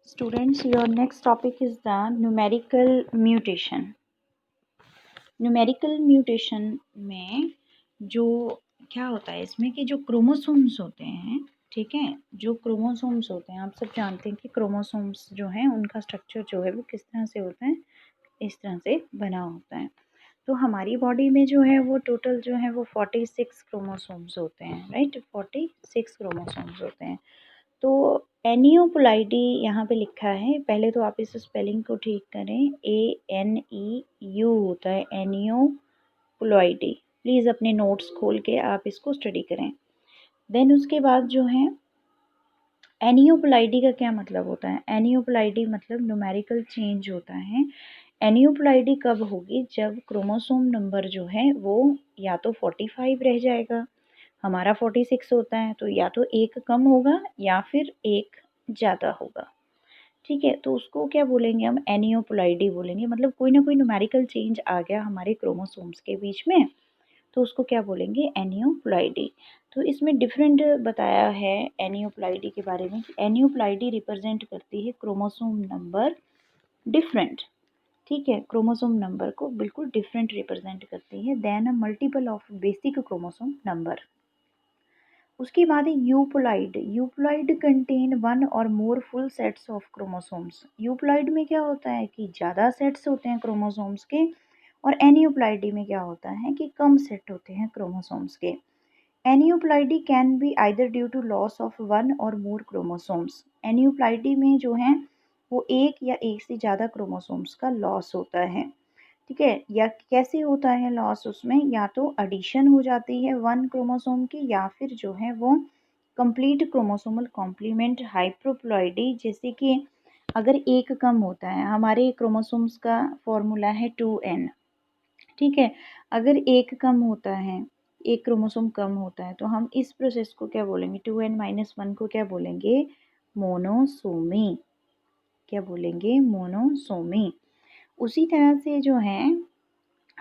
Students, your next topic is the numerical mutation. Numerical mutation में जो क्या होता है इसमें कि जो क्रोमोसोम्स होते हैं, ठीक है, जो क्रोमोसोम्स होते हैं, आप सब जानते हैं कि क्रोमोसोम्स जो हैं उनका स्ट्रक्चर जो है वो किस तरह से होता है, इस तरह से बना होता है। तो हमारी बॉडी में जो है वो टोटल जो है वो 46 क्रोमोसोम्स होते हैं, राइट, 46 क्रोमोसोम्स होते हैं। तो एनियोपुलाइडी यहाँ पे लिखा है, पहले तो आप इस स्पेलिंग को ठीक करें, ANEU होता है एनियोपुलाइडी। प्लीज़ अपने नोट्स खोल के आप इसको स्टडी करें। देन उसके बाद जो है एनियोपुलाइडी का क्या मतलब होता है, एनियोपुलाइडी मतलब न्यूमेरिकल चेंज होता है। एनियोपुलाइडी कब होगी, जब क्रोमोसोम नंबर जो है वो या तो 45 रह जाएगा, हमारा 46 होता है, तो या तो एक कम होगा या फिर एक ज़्यादा होगा, ठीक है। तो उसको क्या बोलेंगे हम, एनियोपुलाइडी बोलेंगे। मतलब कोई ना कोई न्यूमेरिकल चेंज आ गया हमारे क्रोमोसोम्स के बीच में, तो उसको क्या बोलेंगे, एनियोपुलाइडी। तो इसमें डिफरेंट बताया है एनियोपुलाइडी के बारे में कि एनियोपुलाइडी रिप्रेजेंट करती है क्रोमोसोम नंबर डिफरेंट, ठीक है, क्रोमोसोम नंबर को बिल्कुल डिफरेंट रिप्रेजेंट करती है then a multiple of basic chromosome number. उसके बाद है यूप्लॉइड। यूप्लॉइड कंटेन वन और more full sets of chromosomes. Euploid में क्या होता है कि ज़्यादा सेट्स होते हैं क्रोमोसोम्स के, और एनियोप्लॉइडी में क्या होता है कि कम सेट होते हैं क्रोमोसोम्स के। Aneuploidy can be either due to loss of one और मोर क्रोमोसोम्स। एनियोप्लॉइडी में जो है वो एक या एक से ज़्यादा क्रोमोसोम्स का लॉस होता है, ठीक है। या कैसे होता है लॉस, उसमें या तो एडिशन हो जाती है वन क्रोमोसोम की, या फिर जो है वो कंप्लीट क्रोमोसोमल कॉम्प्लीमेंट हाइप्रोप्लॉइडी, जैसे कि अगर एक कम होता है, हमारे क्रोमोसोम्स का फॉर्मूला है 2n, ठीक है। अगर एक कम होता है, एक क्रोमोसोम कम होता है, तो हम इस प्रोसेस को क्या बोलेंगे, 2n-1 को क्या बोलेंगे, मोनोसोमी। क्या बोलेंगे, मोनोसोमी। उसी तरह से जो है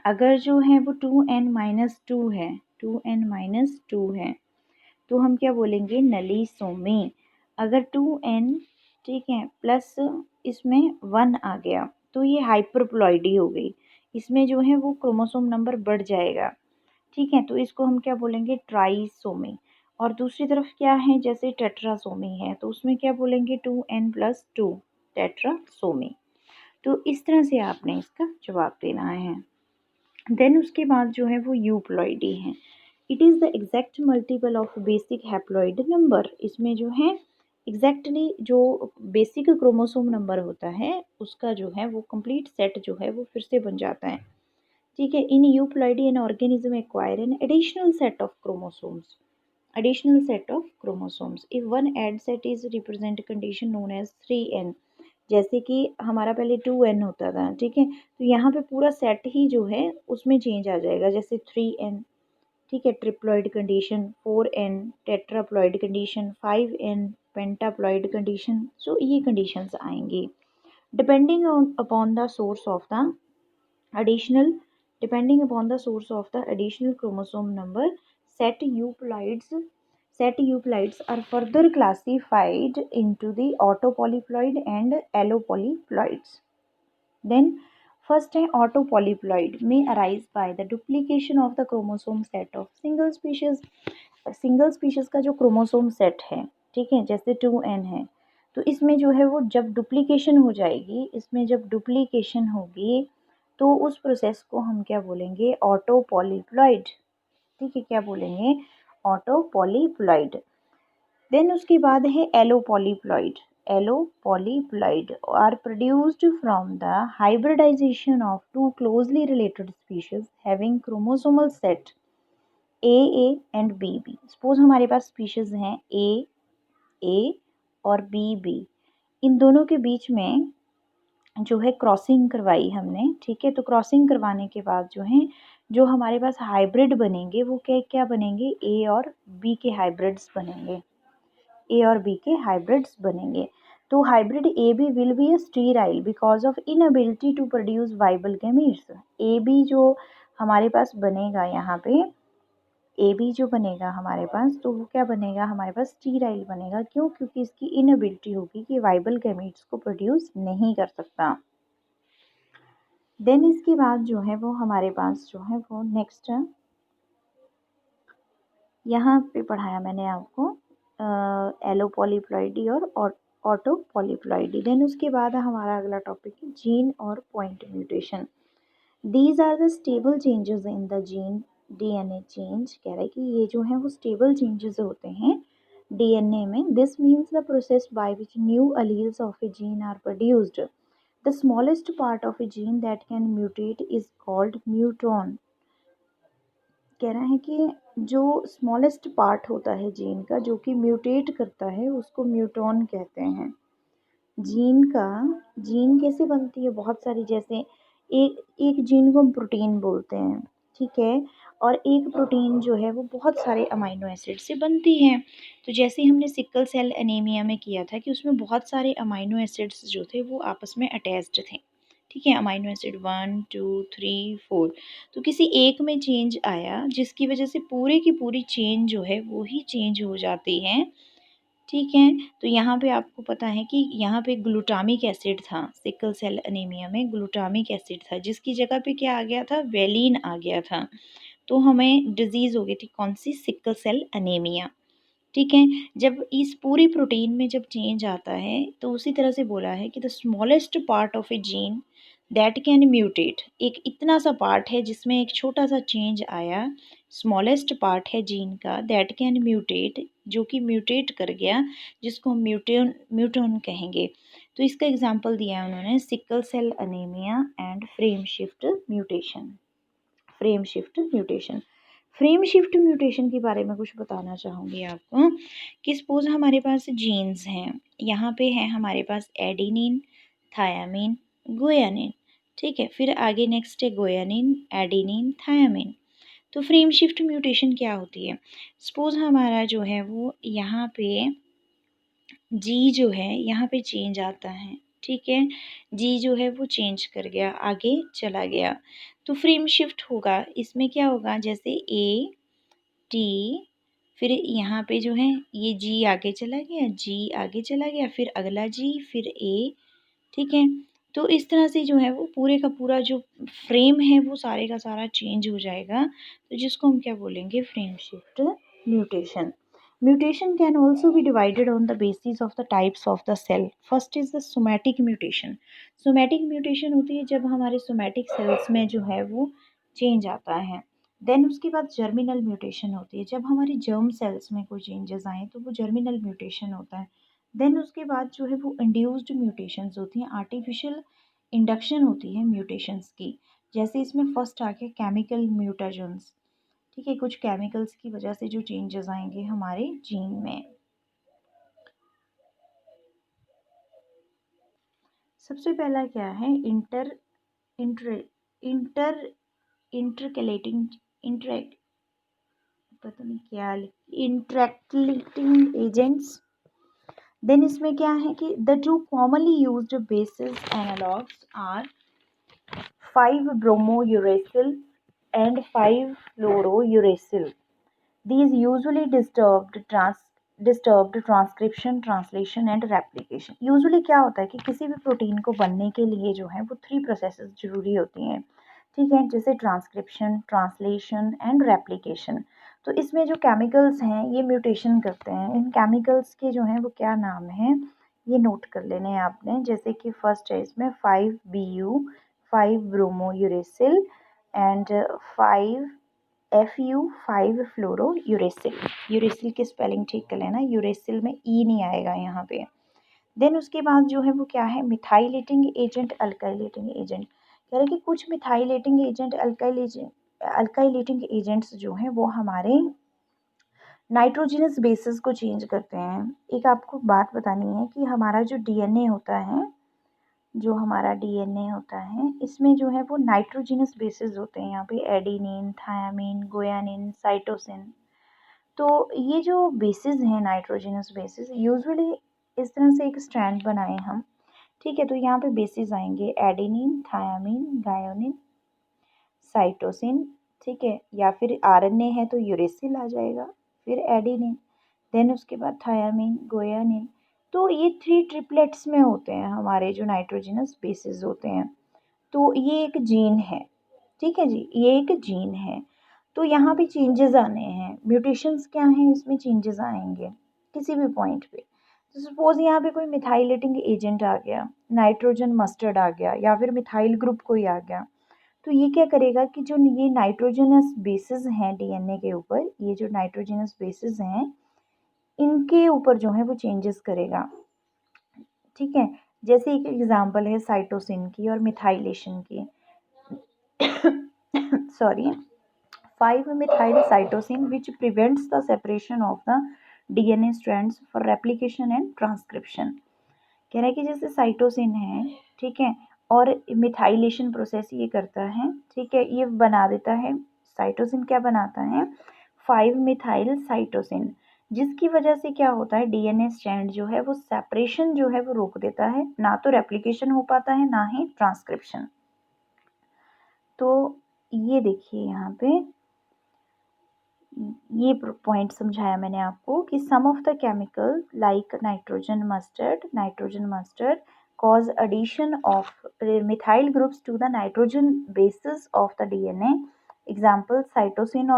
अगर जो है वो 2n-2 है, 2n-2 है, तो हम क्या बोलेंगे, नलीसोमी। अगर 2n, ठीक है, प्लस इसमें 1 आ गया तो ये हाइपरप्लॉइडी हो गई, इसमें जो है वो क्रोमोसोम नंबर बढ़ जाएगा, ठीक है। तो इसको हम क्या बोलेंगे, ट्राइसोमी। और दूसरी तरफ क्या है, जैसे टेट्रासोमी है, तो उसमें क्या बोलेंगे, 2n+2, टेट्रासोमी। तो इस तरह से आपने इसका जवाब देना है। देन उसके बाद जो है वो यूप्लॉइडी है। It is the exact multiple of basic haploid number. इसमें जो है एग्जैक्टली जो बेसिक क्रोमोसोम नंबर होता है उसका जो है वो कंप्लीट सेट जो है वो फिर से बन जाता है, ठीक है। In euploidy an organism acquire an additional set of chromosomes, additional set of chromosomes if one add set is represent condition known as 3n। जैसे कि हमारा पहले 2n होता था, ठीक है, तो यहाँ पे पूरा सेट ही जो है उसमें चेंज आ जाएगा, जैसे 3n, ठीक है, triploid condition, 4n tetraploid condition, 5n pentaploid condition. So ये कंडीशंस आएंगी depending upon the source of the additional depending upon the source of the additional chromosome number। set euploids are further classified into the autopolyploid and allopolyploids। then first है autopolyploid may arise by the duplication of the chromosome set of single species। Single species का जो chromosome set है, ठीक है, जैसे 2n है, तो इसमें जो है वो जब डुप्लीकेशन हो जाएगी, इसमें जब डुप्लीकेशन होगी तो उस प्रोसेस को हम क्या बोलेंगे, ऑटोपॉलीप्लॉइड, ठीक है, क्या बोलेंगे, ऑटोपॉलीप्लॉइड। देन उसके बाद है allopolyploid. Allopolyploid are produced from the hybridization of two closely related species having chromosomal set A and B. Suppose हमारे पास स्पीशीज हैं ए और बी, इन दोनों के बीच में जो है क्रॉसिंग करवाई हमने, ठीक है। तो क्रॉसिंग करवाने के बाद जो है जो हमारे पास हाइब्रिड बनेंगे वो क्या क्या बनेंगे, ए और बी के हाइब्रिड्स बनेंगे, ए और बी के हाइब्रिड्स बनेंगे। तो hybrid A B will be a sterile because of inability to produce viable gametes. A B जो हमारे पास बनेगा यहाँ पे, ए बी जो बनेगा हमारे पास, तो वो क्या बनेगा हमारे पास, स्टीराइल बनेगा। क्यों? क्योंकि इसकी इनएबिलिटी होगी कि वाइबल गैमीट्स को प्रोड्यूस नहीं कर सकता। देन इसके बाद जो है वो हमारे पास जो है वो नेक्स्ट यहाँ पे पढ़ाया मैंने आपको एलो पॉलीप्लॉइडी और ऑटो पॉलीप्लॉइडी। देन उसके बाद हमारा अगला टॉपिक है जीन और point mutation. These are the stable changes in the gene DNA change. कह रहा है कि ये जो है वो स्टेबल चेंजेस होते हैं डीएनए में। This means the process by which new alleles of a gene are produced. The smallest part of a gene that can mutate is called muton. कह रहा है कि जो स्मॉलेस्ट पार्ट होता है जीन का जो कि म्यूटेट करता है उसको म्यूटॉन कहते हैं। जीन कैसे बनती है, बहुत सारी, जैसे एक एक जीन को हम प्रोटीन बोलते हैं, ठीक है, और एक प्रोटीन जो है वो बहुत सारे अमाइनो एसिड से बनती है। तो जैसे हमने सिकल सेल एनीमिया में किया था कि उसमें बहुत सारे अमाइनो एसिड्स जो थे वो आपस में अटैच्ड थे, ठीक है, अमाइनो एसिड 1 2 3 4। तो किसी एक में चेंज आया जिसकी वजह से पूरे की पूरी चेन जो है वो ही चेंज हो जाती है, ठीक है। तो यहाँ पे आपको पता है कि यहाँ पे ग्लूटामिक एसिड था, सिकल सेल एनीमिया में ग्लूटामिक एसिड था जिसकी जगह पे क्या आ गया था, वेलिन आ गया था। तो हमें डिजीज़ हो गई थी कौन सी, सिकल सेल एनीमिया, ठीक है। जब इस पूरी प्रोटीन में जब चेंज आता है तो उसी तरह से बोला है कि the smallest part of a gene that can mutate, एक इतना सा पार्ट है जिसमें एक छोटा सा चेंज आया, स्मॉलेस्ट पार्ट है जीन का, दैट कैन म्यूटेट, जो कि म्यूटेट कर गया, जिसको हम म्यूटोन कहेंगे। तो इसका एग्जांपल दिया है उन्होंने, sickle cell anaemia and frame shift mutation. Frame shift mutation, frame shift mutation के बारे में कुछ बताना चाहूँगी आपको कि सपोज हमारे पास जीन्स हैं, यहाँ पे है हमारे पास एडिनिन, थायामिन, गुयानिन, ठीक है, फिर आगे नेक्स्ट है गुयानिन, एडिनिन, थायामिन। तो फ्रेम शिफ्ट म्यूटेशन क्या होती है, सपोज हमारा जो है वो यहाँ पे जी जो है यहाँ पे चेंज आता है, ठीक है, जी जो है वो चेंज कर गया, आगे चला गया, तो फ्रेम शिफ्ट होगा। इसमें क्या होगा, जैसे ए टी, फिर यहाँ पे जो है ये जी आगे चला गया, जी आगे चला गया, फिर अगला जी, फिर ए, ठीक है। तो इस तरह से जो है वो पूरे का पूरा जो फ्रेम है वो सारे का सारा चेंज हो जाएगा, तो जिसको हम क्या बोलेंगे, frame shift mutation. Mutation can also be divided on the basis of the types of the cell. First is the somatic mutation. Somatic mutation होती है जब हमारे somatic cells में जो है वो change आता है। देन उसके बाद जर्मिनल म्यूटेशन होती है, जब हमारी जर्म सेल्स में कोई चेंजेस आए तो वो जर्मिनल म्यूटेशन होता है। देन उसके बाद जो है वो इंड्यूस्ड म्यूटेशंस होती हैं, आर्टिफिशियल इंडक्शन होती है म्यूटेशंस की। जैसे इसमें फर्स्ट आ गया केमिकल म्यूटाजेंस, ठीक है, कुछ केमिकल्स की वजह से जो चेंजेस आएंगे हमारे जीन में। सबसे पहला क्या है, इंटर इंटर इंटर इंटरकलेटिंग इंटरेक्ट, पता नहीं क्या, इंटरेक्टिंग एजेंट्स। देन इसमें क्या है कि the two commonly used bases analogs are 5 bromouracil and 5 fluorouracil. These usually disturbed transcription, translation and replication. Usually क्या होता है कि किसी भी प्रोटीन को बनने के लिए जो है वो 3 प्रोसेसेस जरूरी होती हैं, ठीक है, जैसे ट्रांसक्रिप्शन, ट्रांसलेशन एंड रेप्लिकेशन। तो इसमें जो केमिकल्स हैं ये म्यूटेशन करते हैं, इन केमिकल्स के जो हैं वो क्या नाम हैं ये नोट कर लेने हैं आपने। जैसे कि फर्स्ट है इसमें 5BU, 5 bromouracil and 5 FU, 5 fluoro uracil. Uracil की स्पेलिंग ठीक कर लेना, यूरेसिल में ई नहीं आएगा यहाँ पे। देन उसके बाद जो है वो क्या है, मिथाइलेटिंग एजेंट, अल्काइलेटिंग एजेंट। कह रहे कि कुछ मिथाइलेटिंग एजेंट, अल्काइलेटिंग एजेंट्स जो हैं वो हमारे नाइट्रोजनस बेसिस को चेंज करते हैं। एक आपको बात बतानी है कि हमारा जो डीएनए होता है, जो हमारा डीएनए होता है इसमें जो है वो नाइट्रोजनस बेसिस होते हैं, यहाँ पे एडिनिन, थायामिन, गुयानिन, साइटोसिन। तो ये जो बेसिस हैं नाइट्रोजनस बेसिस, यूजुअली इस तरह से एक स्ट्रैंड बनाए हम, ठीक है, तो यहाँ पे बेसिस आएंगे एडिनिन, थायामिन, गायोनिन, साइटोसिन, ठीक है, या फिर आरएनए है तो यूरेसिल आ जाएगा, फिर एडेनिन, देन उसके बाद थायामीन, गुआनिन। तो ये 3 ट्रिपलेट्स में होते हैं हमारे जो नाइट्रोजनस बेसेस होते हैं। तो ये एक जीन है, ठीक है जी, ये एक जीन है। तो यहाँ पे चेंजेस आने हैं, म्यूटेशंस क्या हैं, इसमें चेंजेस आएंगे किसी भी पॉइंट पे। तो सपोज यहाँ पे कोई मिथाइलेटिंग एजेंट आ गया, नाइट्रोजन मस्टर्ड आ गया, या फिर मिथाइल ग्रुप कोई आ गया, तो ये क्या करेगा कि जो ये नाइट्रोजनस बेसिस हैं डीएनए के ऊपर, ये जो नाइट्रोजनस बेसिस हैं इनके ऊपर जो है वो चेंजेस करेगा, ठीक है। जैसे एक एग्जांपल है साइटोसिन की और मिथाइलेशन की। Sorry, 5-methyl cytosine which prevents the separation of the DNA strands for replication and transcription। कह रहा है कि जैसे साइटोसिन है, ठीक है, और मिथाइलेशन प्रोसेस ये करता है, ठीक है, ये बना देता है, साइटोसिन क्या बनाता है, 5-methyl cytosine, जिसकी वजह से क्या होता है, डीएनए स्ट्रैंड जो है वो सेपरेशन जो है वो रोक देता है, ना तो रेप्लिकेशन हो पाता है ना ही ट्रांसक्रिप्शन। तो ये देखिए यहाँ पे ये पॉइंट समझाया मैंने आपको कि some of the chemical like nitrogen mustard cause addition of methyl groups to the nitrogen bases of the DNA. Example cytosine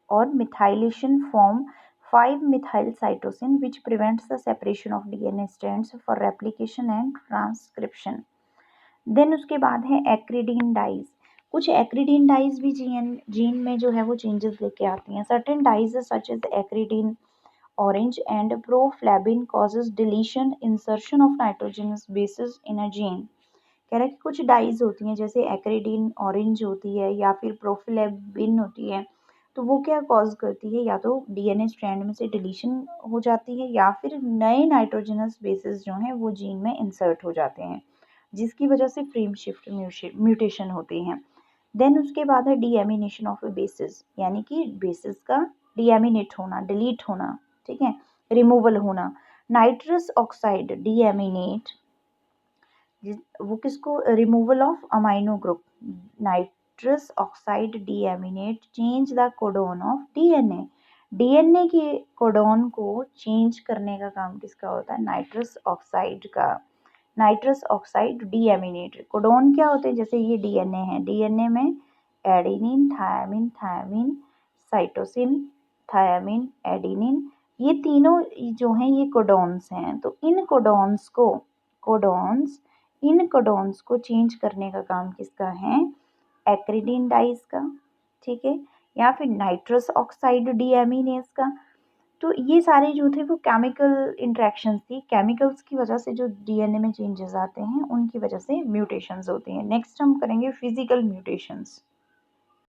or methylation form 5-methyl cytosine which prevents the separation of DNA strands for replication and transcription. Then उसके बाद है एक्रीडीन dies. कुछ एक्रीडीन dies भी gene में जो है वो changes लेके आती हैं। Certain dyes such as acridine orange and proflavin causes deletion insertion of nitrogenous bases in a gene. कह रहा है कि कुछ डाइज होती हैं जैसे एक्रीडीन ऑरेंज होती है या फिर प्रोफ्लैबिन होती है, तो वो क्या कॉज करती है, या तो डीएनए स्ट्रैंड में से डिलीशन हो जाती है या फिर नए नाइट्रोजनस बेसिस जो हैं वो जीन में इंसर्ट हो जाते हैं, जिसकी वजह से फ्रेम शिफ्ट म्यूटेशन होती हैं। देन उसके बाद है डीएमिनेशन ऑफ ए बेसिस, यानी कि बेसिस का डीएमिनेट होना, डिलीट होना, ठीक है, रिमूवल होना। नाइट्रस ऑक्साइड डीएमिनेट, वो किसको, removal of amino group, nitrous oxide deaminate change the codon of DNA. DNA के कोडोन को चेंज करने का काम किसका होता है, नाइट्रस ऑक्साइड का। नाइट्रस ऑक्साइड डीएमिनेट, कोडोन क्या होते हैं, जैसे ये डीएनए है, डीएनए में adenine thymine cytosine thymine adenine, ये तीनों जो हैं ये कोडोन्स हैं। तो इन कोडोन्स को चेंज करने का काम किसका है, एक्रीडीन डाइज का, ठीक है, या फिर नाइट्रस ऑक्साइड डीएमिनेज का। तो ये सारे जो थे वो केमिकल इंटरेक्शंस थी, केमिकल्स की वजह से जो डीएनए में चेंजेस आते हैं उनकी वजह से म्यूटेशंस होती हैं। नेक्स्ट हम करेंगे फिजिकल म्यूटेशंस।